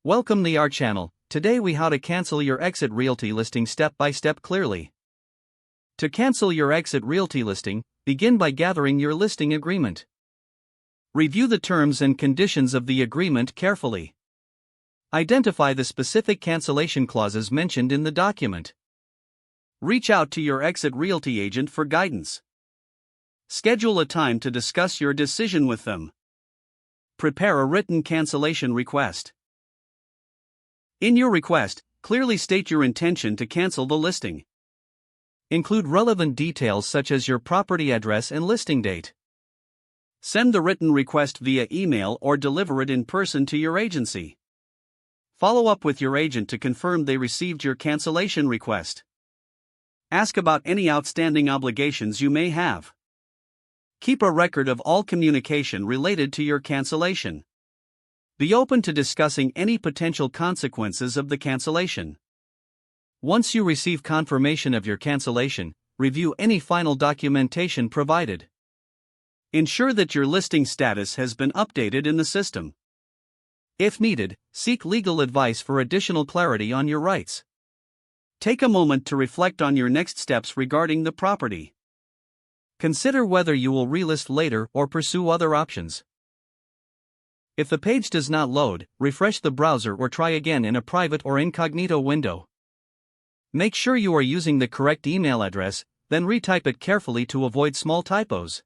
Welcome to our channel. Today we how to cancel your Exit Realty listing step by step clearly. To cancel your Exit Realty listing, begin by gathering your listing agreement. Review the terms and conditions of the agreement carefully. Identify the specific cancellation clauses mentioned in the document. Reach out to your Exit Realty agent for guidance. Schedule a time to discuss your decision with them. Prepare a written cancellation request. In your request, clearly state your intention to cancel the listing. Include relevant details such as your property address and listing date. Send the written request via email or deliver it in person to your agency. Follow up with your agent to confirm they received your cancellation request. Ask about any outstanding obligations you may have. Keep a record of all communication related to your cancellation. Be open to discussing any potential consequences of the cancellation. Once you receive confirmation of your cancellation, review any final documentation provided. Ensure that your listing status has been updated in the system. If needed, seek legal advice for additional clarity on your rights. Take a moment to reflect on your next steps regarding the property. Consider whether you will relist later or pursue other options. If the page does not load, refresh the browser or try again in a private or incognito window. Make sure you are using the correct email address, then retype it carefully to avoid small typos.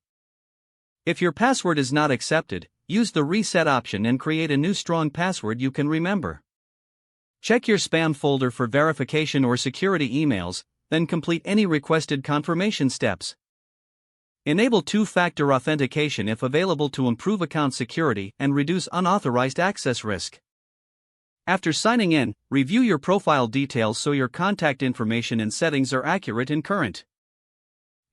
If your password is not accepted, use the reset option and create a new strong password you can remember. Check your spam folder for verification or security emails, then complete any requested confirmation steps. Enable two-factor authentication if available to improve account security and reduce unauthorized access risk. After signing in, review your profile details so your contact information and settings are accurate and current.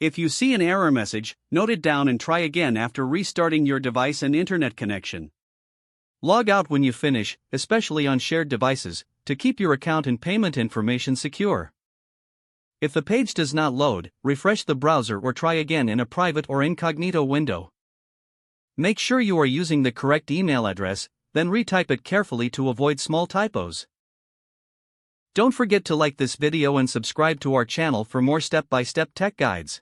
If you see an error message, note it down and try again after restarting your device and internet connection. Log out when you finish, especially on shared devices, to keep your account and payment information secure. If the page does not load, refresh the browser or try again in a private or incognito window. Make sure you are using the correct email address, then retype it carefully to avoid small typos. Don't forget to like this video and subscribe to our channel for more step-by-step tech guides.